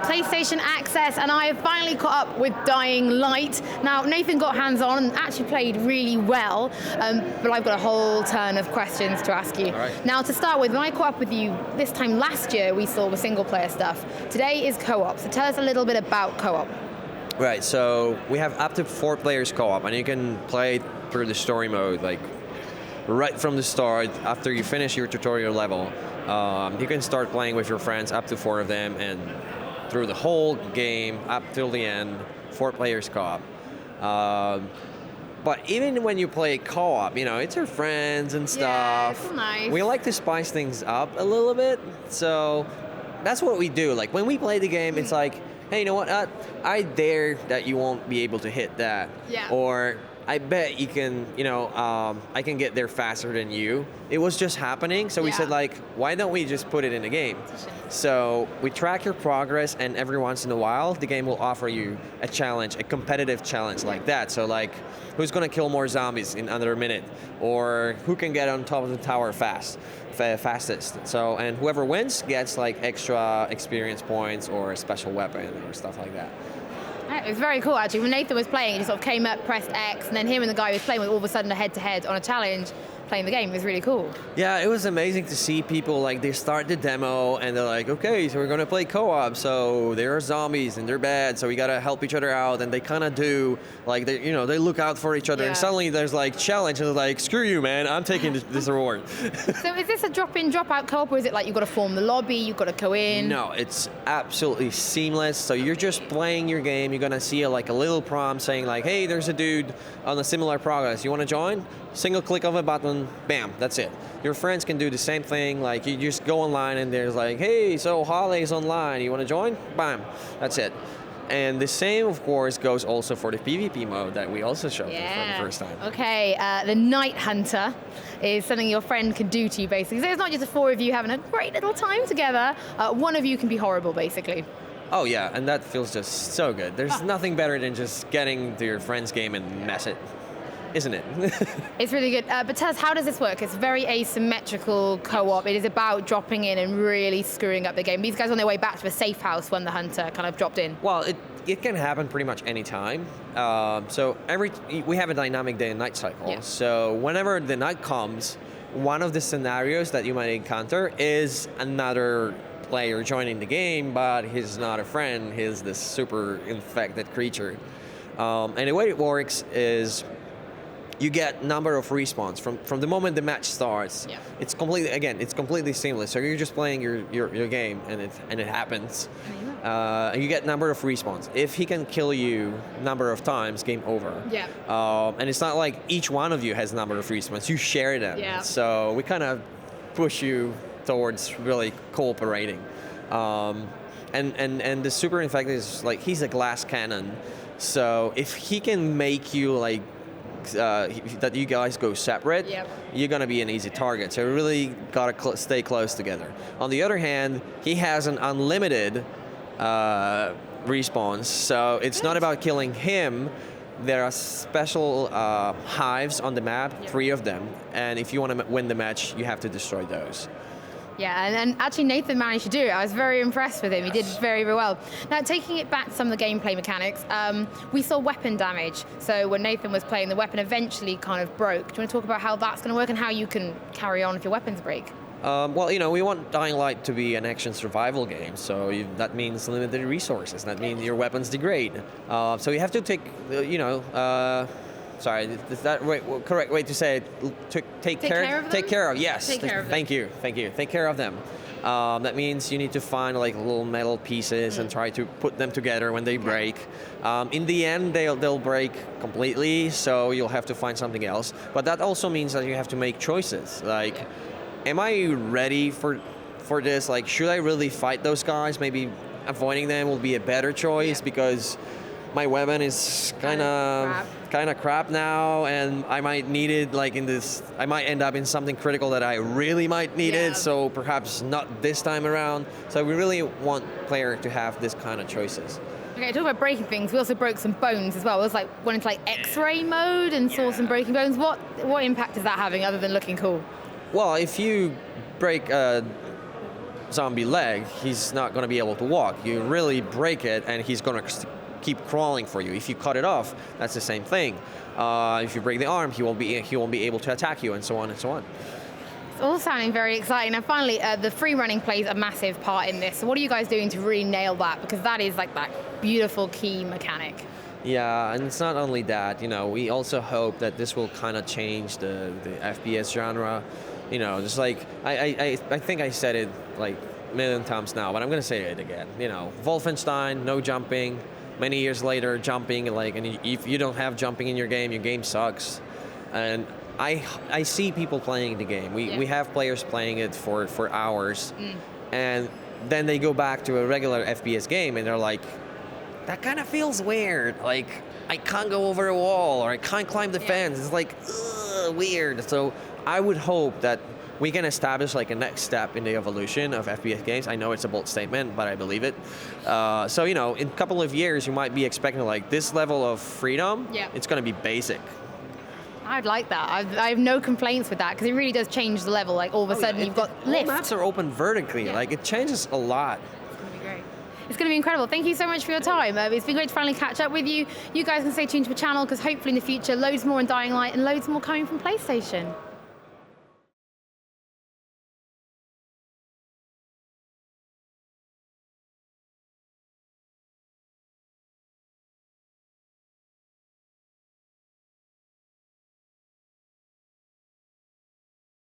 PlayStation Access, and I have finally caught up with Dying Light. Now, Nathan got hands-on and actually played really well, but I've got a whole ton of questions to ask you. All right. Now, to start with, when I caught up with you this time last year, we saw the single-player stuff. Today is co-op, so tell us a little bit about co-op. Right, so we have up to 4 players co-op, and you can play through the story mode, like right from the start. After you finish your tutorial level, you can start playing with your friends, up to 4 of them, and through the whole game up till the end, 4 players co-op. But even when you play co-op, it's your friends and stuff. Yeah, it's nice. We like to spice things up a little bit, so that's what we do. Like when we play the game, it's like, hey, you know what? I dare that you won't be able to hit that. Yeah. Or I bet you can, I can get there faster than you. It was just happening, so we said, like, why don't we just put it in the game? So we track your progress, and every once in a while, the game will offer you a challenge, a competitive challenge like that. So, like, who's going to kill more zombies in under a minute? Or who can get on top of the tower fastest? So, and whoever wins gets, like, extra experience points or a special weapon or stuff like that. It was very cool, actually. When Nathan was playing, he just sort of came up, pressed X, and then him and the guy he was playing with all of a sudden a head-to-head on a challenge playing the game. It was really cool. Yeah, it was amazing to see people, like, they start the demo, and they're like, okay, so we're going to play co-op, so there are zombies, and they're bad, so we got to help each other out, and they kind of do, like, they look out for each other, and suddenly there's, like, challenge, and they're like, screw you, man, I'm taking this reward. So is this a drop-in, drop-out co-op, or is it like you've got to form the lobby, you've got to go in? No, it's absolutely seamless. So you're just playing your game. You're going to see a little prompt saying like, hey, there's a dude on a similar progress. You want to join? Single click of a button, bam, that's it. Your friends can do the same thing. Like you just go online and there's like, hey, so Hollie's online. You want to join? Bam, that's it. And the same, of course, goes also for the PvP mode that we also showed for the first time. Okay, the Night Hunter is something your friend can do to you, basically. So it's not just the 4 of you having a great little time together. One of you can be horrible, basically. Oh, yeah, and that feels just so good. There's nothing better than just getting to your friend's game and mess it. Isn't it? It's really good. But tell us, how does this work? It's very asymmetrical co-op. It is about dropping in and really screwing up the game. These guys are on their way back to a safe house when the hunter kind of dropped in. Well, it can happen pretty much any time. So we have a dynamic day and night cycle. Yeah. So whenever the night comes, one of the scenarios that you might encounter is another player joining the game, but he's not a friend. He's this super infected creature. And the way it works is you get number of respawns from the moment the match starts. Yeah. It's completely seamless. So you're just playing your game, and it happens. You get number of respawns. If he can kill you number of times, game over. Yeah. And it's not like each one of you has number of respawns. You share them. Yeah. So we kind of push you towards really cooperating. And the super infected is like, he's a glass cannon. So if he can make you like that you guys go separate, you're going to be an easy target. So you really got to stay close together. On the other hand, he has an unlimited respawns, so it's not about killing him. There are special hives on the map, 3 of them, and if you want to win the match, you have to destroy those. Yeah, and actually Nathan managed to do it. I was very impressed with him. He did very, very well. Now, taking it back to some of the gameplay mechanics, we saw weapon damage. So when Nathan was playing, the weapon eventually kind of broke. Do you want to talk about how that's going to work and how you can carry on if your weapons break? Well, we want Dying Light to be an action survival game, so that means limited resources. That means your weapons degrade. So you have to take, sorry, is that correct way to say it? Take care of them? Take care of, yes. Take care of them. Thank you. Take care of them. That means you need to find like little metal pieces and try to put them together when they break. In the end, they'll break completely, so you'll have to find something else. But that also means that you have to make choices. Like, am I ready for this? Like, should I really fight those guys? Maybe avoiding them will be a better choice because my weapon is kind of crap now, and I might need it like in this. I might end up in something critical that I really might need it. So perhaps not this time around. So we really want player to have this kind of choices. Okay, talking about breaking things, we also broke some bones as well. It was like went into like X-ray mode and saw some broken bones. What impact is that having other than looking cool? Well, if you break zombie leg, he's not going to be able to walk. You really break it, and he's going to keep crawling for you. If you cut it off, that's the same thing. If you break the arm, he won't be able to attack you, and so on and so on. It's all sounding very exciting. Now, finally, the free running plays a massive part in this. So what are you guys doing to really nail that? Because that is like that beautiful key mechanic. Yeah, and it's not only that. We also hope that this will kind of change the FPS genre. Just like I think I said it like a million times now, but I'm gonna say it again. Wolfenstein, no jumping. Many years later, jumping, and if you don't have jumping in your game sucks. And I see people playing the game. We have players playing it for hours, and then they go back to a regular FPS game, and they're like, that kind of feels weird. Like, I can't go over a wall, or I can't climb the fence. It's like, weird. So I would hope that we can establish like a next step in the evolution of FPS games. I know it's a bold statement, but I believe it. So, in a couple of years, you might be expecting like this level of freedom. Yeah. It's going to be basic. I'd like that. I have no complaints with that, because it really does change the level. Like, all of a sudden, you've got all lift. maps are open vertically. Yeah. Like, it changes a lot. It's going to be great. It's going to be incredible. Thank you so much for your time. It's been great to finally catch up with you. You guys can stay tuned to the channel, because hopefully in the future, loads more on Dying Light and loads more coming from PlayStation.